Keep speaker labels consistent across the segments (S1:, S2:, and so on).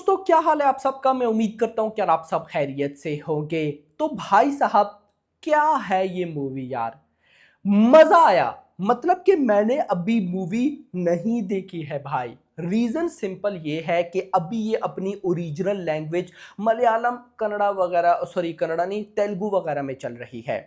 S1: दोस्तों, क्या हाल है आप सबका। मैं उम्मीद करता हूं कि यार आप सब खैरियत से होंगे। तो भाई साहब, क्या है ये मूवी यार। मजा आया। मतलब कि मैंने अभी मूवी नहीं देखी है भाई। रीजन सिंपल ये है कि अभी ये अपनी ओरिजिनल लैंग्वेज मलयालम, कन्नड़ा वगैरह, सॉरी कन्नड़ा नहीं, तेलुगु वगैरह में चल रही है।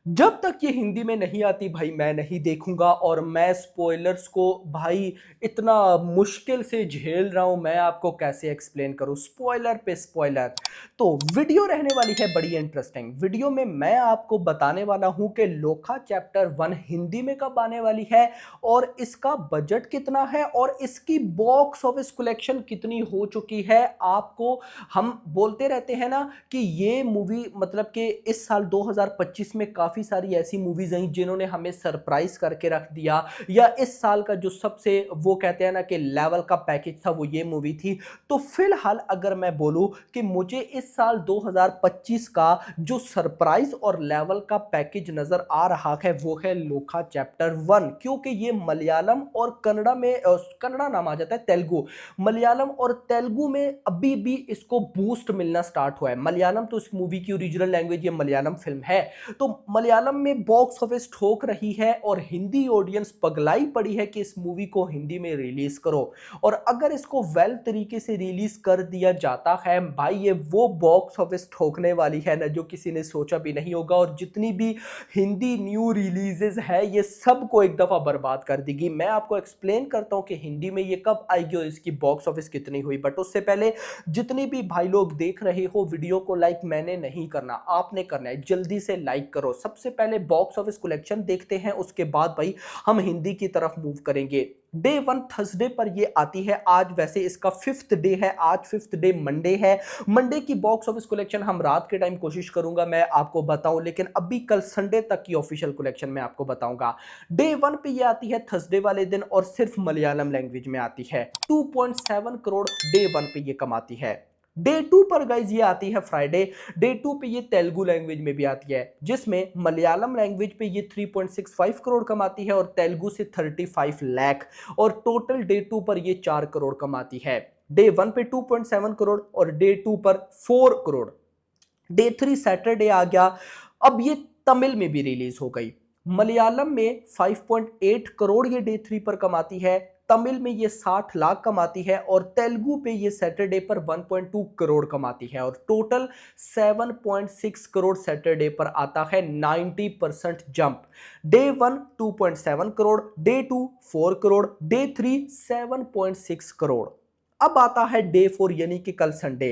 S1: जब तक ये हिंदी में नहीं आती भाई मैं नहीं देखूंगा। और मैं स्पॉयलर्स को भाई इतना मुश्किल से झेल रहा हूं, मैं आपको कैसे एक्सप्लेन करूं स्पॉइलर पे स्पॉइलर। तो वीडियो रहने वाली है बड़ी इंटरेस्टिंग। वीडियो में मैं आपको बताने वाला हूं कि लोखा चैप्टर 1 हिंदी में कब आने वाली है, और इसका बजट कितना है, और इसकी बॉक्स ऑफिस कलेक्शन कितनी हो चुकी है। आपको हम बोलते रहते हैं ना कि ये मूवी मतलब कि इस साल 2025 में काफी सारी ऐसी मूवीज आई जिन्होंने हमें सरप्राइज करके रख दिया, या इस साल का जो सबसे वो कहते हैं ना कि लेवल का पैकेज था वो ये मूवी थी। तो फिलहाल अगर मैं बोलूं कि मुझे इस साल 2025 का जो सरप्राइज और लेवल का पैकेज नजर आ रहा है वो है लोखा चैप्टर 1, क्योंकि ये मलयालम और कन्नड़ा में कन्नड़ा नाम आ जाता है तेलुगु। मलयालम और तेलुगु में अभी भी इसको बूस्ट मिलना स्टार्ट हुआ है। मलयालम तो इस मूवी की ओरिजिनल लैंग्वेज ये मलयालम फिल्म है, तो मलयालम में बॉक्स ऑफिस ठोक रही है और हिंदी ऑडियंस पगलाई पड़ी है कि इस मूवी को हिंदी में रिलीज करो। और अगर इसको वेल तरीके से रिलीज कर दिया जाता है भाई, ये वो बॉक्स ऑफिस ठोकने वाली है ना जो किसी ने सोचा भी नहीं होगा। और जितनी भी हिंदी न्यू रिलीजेस है ये सबको एक दफा बर्बाद कर देगी। मैं आपको एक्सप्लेन करता हूं कि हिंदी में ये कब आएगी और इसकी बॉक्स ऑफिस कितनी हुई। बट उससे पहले जितने भी भाई लोग देख रहे हो वीडियो को लाइक मैंने नहीं करना, आपने करना है। जल्दी से लाइक करो। सबसे पहले बॉक्स ऑफिस कलेक्शन देखते हैं, उसके बाद भाई हम हिंदी की तरफ मूव करेंगे। डे 1 थर्सडे पर ये आती है। आज वैसे इसका 5th डे है, आज 5th डे मंडे है। मंडे की बॉक्स ऑफिस कलेक्शन हम रात के टाइम कोशिश करूंगा मैं आपको बताऊं, लेकिन अभी कल संडे तक की ऑफिशियल कलेक्शन मैं आपको बताऊंगा। डे 1 पे ये आती है थर्सडे वाले दिन और सिर्फ मलयालम लैंग्वेज में आती है। 2.7 करोड़ डे 1 पे ये कमाती है। डे 2 पर गाइज ये आती है फ्राइडे। डे 2 पे ये तेलुगु लैंग्वेज में भी आती है, जिसमें मलयालम लैंग्वेज पे ये 3.65 करोड़ कमाती है और तेलुगु से 35 लाख। और टोटल डे 2 पर ये 4 करोड़ कमाती है। डे 1 पे 2.7 करोड़ और डे 2 पर 4 करोड़। डे 3 सैटरडे आ गया। अब ये तमिल में भी रिलीज हो गई। मलयालम में 5.8 करोड़ ये डे 3 पर कमाती है। तमिल में ये 60 लाख कमाती है और तेलुगु पे ये सैटरडे पर 1.2 करोड़ कमाती है। और टोटल 7.6 करोड़ सैटरडे पर आता है। 90% jump. Day 1 2.7 crore, day 2 4 crore, day 3 7.6 crore. अब आता है डे 4 यानी कि कल संडे।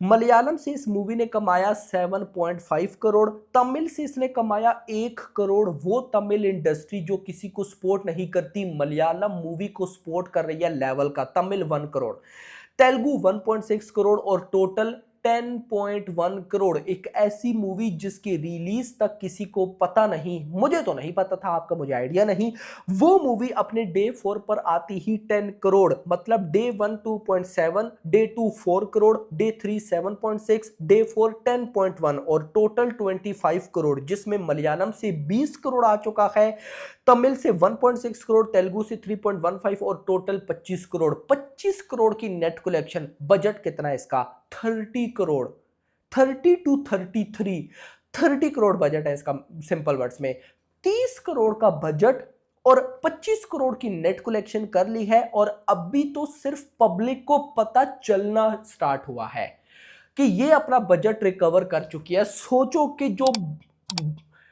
S1: मलयालम से इस मूवी ने कमाया 7.5 करोड़, तमिल से इसने कमाया 1 करोड़। वो तमिल इंडस्ट्री जो किसी को सपोर्ट नहीं करती, मलयालम मूवी को सपोर्ट कर रही है लेवल का। तमिल 1 करोड़, तेलुगु 1.6 करोड़ और टोटल 10.1 करोड़। एक ऐसी मूवी जिसकी रिलीज तक किसी को पता नहीं, मुझे तो नहीं पता था, आपका मुझे आइडिया नहीं। वो मूवी अपने डे 4 पर आती ही 10 करोड़। मतलब day 1 2.7, day 2 4 crore, day 3 7.6, day 4 10.1 और टोटल 25 करोड़, जिसमें मलयालम से 20 करोड़ आ चुका है, तमिल से 1.6 करोड़, तेलुगु से 3.15 और टोटल 25 करोड़। 25 करोड़ की नेट कलेक्शन। बजट कितना है इसका? 30 करोड़। 30 टू 33, 30 करोड़ बजट है इसका। सिंपल वर्ड्स में 30 करोड़ का बजट और 25 करोड़ की नेट कलेक्शन कर ली है। और अभी तो सिर्फ पब्लिक को पता चलना स्टार्ट हुआ है कि ये अपना बजट रिकवर कर चुकी है। सोचो कि जो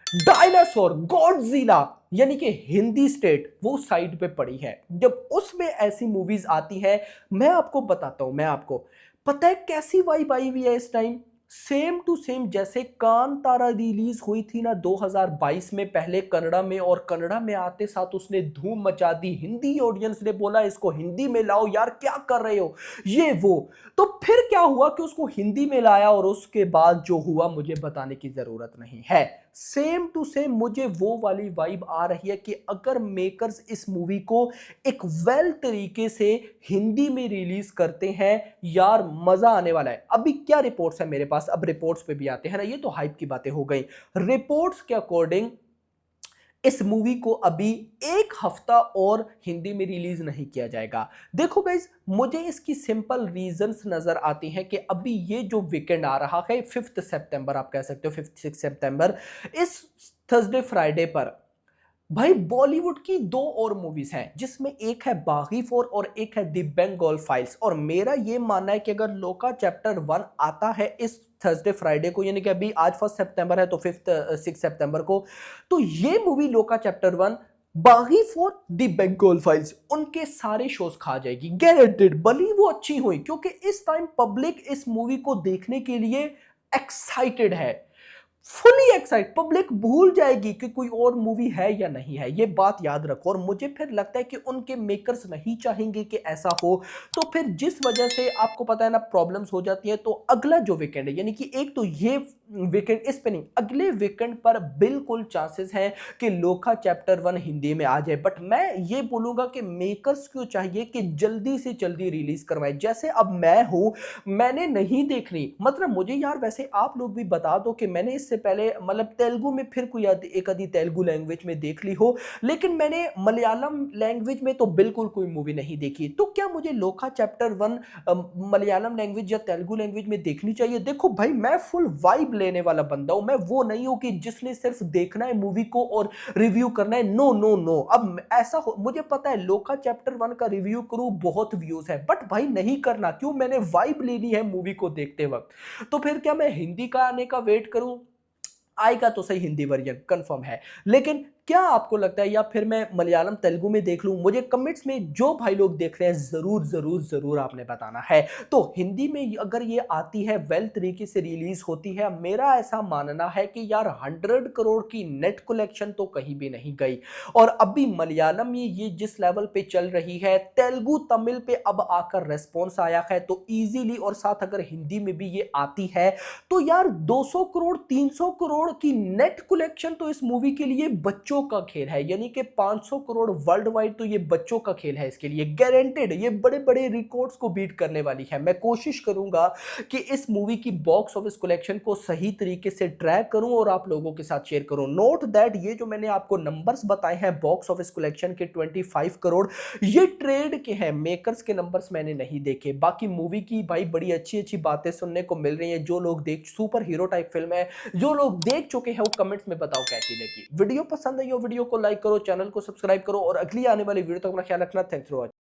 S1: डायनासोर गॉडजिला यानी कि हिंदी स्टेट वो साइड पे पड़ी है, जब उसमें ऐसी मूवीज आती है। मैं आपको बताता हूं, मैं आपको पता है कैसी वाइब आई हुई है इस टाइम। सेम टू सेम जैसे कांतारा रिलीज हुई थी ना 2022 में, पहले कन्नड़ा में, और कन्नड़ा में आते साथ उसने धूम मचा दी। हिंदी ऑडियंस ने बोला इसको हिंदी में लाओ यार, क्या कर रहे हो ये वो। तो फिर क्या हुआ कि उसको हिंदी में लाया और उसके बाद जो हुआ मुझे बताने की जरूरत नहीं है। सेम टू सेम मुझे वो वाली वाइब आ रही है कि अगर मेकर्स इस मूवी को एक वेल तरीके से हिंदी में रिलीज करते हैं यार, मजा आने वाला है। अभी क्या रिपोर्ट्स है मेरे पास, अब रिपोर्ट्स पे भी आते हैं ना, ये तो हाइप की बातें हो गई। रिपोर्ट्स के अकॉर्डिंग इस मूवी को अभी एक हफ्ता और हिंदी में रिलीज नहीं किया जाएगा। देखो गाइज, मुझे इसकी सिंपल रीजंस नजर आती हैं कि अभी ये जो वीकेंड आ रहा है 5 सितंबर, आप कह सकते हो 5 सितंबर, इस थर्सडे फ्राइडे पर भाई बॉलीवुड की दो और मूवीज हैं, जिसमें एक है बागी 4 और एक है द बंगाल फाइल्स। और मेरा ये मानना है कि अगर लोका चैप्टर 1 आता है इस थर्सडे फ्राइडे को, यानी कि अभी आज 1 सितंबर है तो 6 सितंबर को, तो ये मूवी लोका चैप्टर 1, बागी 4, द बंगाल फाइल्स, उनके सारे शोज खा जाएगी गारंटेड, भली वो अच्छी हुई, क्योंकि इस टाइम पब्लिक इस मूवी को देखने के लिए एक्साइटेड है, फुली एक्साइट। पब्लिक भूल जाएगी कि कोई और मूवी है या नहीं है, ये बात याद रखो। और मुझे फिर लगता है कि उनके मेकर्स नहीं चाहेंगे कि ऐसा हो, तो फिर जिस वजह से आपको पता है ना प्रॉब्लम्स हो जाती है। तो अगला जो वीकेंड है, यानी कि एक तो ये वीकेंड, इस पे नहीं, अगले वीकेंड पर बिल्कुल चांसेस हैं कि लोका चैप्टर 1 हिंदी में आ जाए। बट मैं ये बोलूंगा कि मेकर्स को चाहिए कि जल्दी से जल्दी रिलीज करवाए। जैसे अब मैं हूं, मैंने नहीं देखनी, मतलब मुझे यार, वैसे आप लोग भी बता दो कि मैंने इससे पहले मतलब तेलुगु में फिर कोई एक आधी तेलुगु लैंग्वेज में देख ली हो, लेकिन मैंने मलयालम लैंग्वेज में तो बिल्कुल कोई मूवी नहीं देखी। तो क्या मुझे लोका चैप्टर 1 मलयालम लैंग्वेज या तेलुगु लैंग्वेज में देखनी चाहिए? देखो भाई, मैं फुल वाइब लेने वाला बंदा हूं, मैं वो नहीं हूं कि जिसने सिर्फ देखना है मूवी को और रिव्यू करना है। नो नो नो, अब ऐसा मुझे पता है लोका चैप्टर 1 का रिव्यू करूं, बहुत व्यूज है, बट भाई नहीं करना। क्यों? मैंने वाइब लेनी है मूवी को देखते वक्त। तो फिर क्या मैं हिंदी का आने का वेट करूं? आएगा तो सही हिंदी वर्जन, कंफर्म है। लेकिन क्या आपको लगता है, या फिर मैं मलयालम तेलुगु में देख लूं? मुझे कमेंट्स में जो भाई लोग देख रहे हैं जरूर जरूर जरूर आपने बताना है। तो हिंदी में अगर ये आती है, वेल तरीके से रिलीज होती है, मेरा ऐसा मानना है कि यार 100 करोड़ की नेट कलेक्शन तो कहीं भी नहीं गई। और अभी मलयालम में ये जिस लेवल पे चल रही है, तेलुगु तमिल पे अब आकर रेस्पॉन्स आया है, तो इजीली, और साथ अगर हिंदी में भी ये आती है, तो यार 200 करोड़ 300 करोड़ की नेट कलेक्शन तो इस मूवी के लिए बच्चों का खेल है। यानी कि 500 करोड़ वर्ल्ड वाइड तो ये बच्चों का खेल है, इसके लिए गारंटेड ये बड़े बड़े रिकॉर्ड्स को बीट करने वाली है। मैं कोशिश करूंगा कि इस मूवी की बॉक्स ऑफिस कलेक्शन को सही तरीके से ट्रैक करूं और आप लोगों के साथ शेयर करूं। नोट दैट ये जो मैंने आपको नंबर्स बताए हैं बॉक्स ऑफिस कलेक्शन के 25 करोड़, ये ट्रेड के हैं, मेकर्स के नंबर्स मैंने नहीं देखे। बाकी मूवी की भाई बड़ी अच्छी अच्छी बातें सुनने को मिल रही हैं। जो लोग देख, सुपर हीरो टाइप फिल्म है, जो लोग देख चुके हैं वो कमेंट्स में बताओ कैसी लगी। वीडियो पसंद आई हो, वीडियो को लाइक करो, चैनल को सब्सक्राइब करो, और अगली आने वाली वीडियो तक अपना ख्याल रखना। Thanks for watching.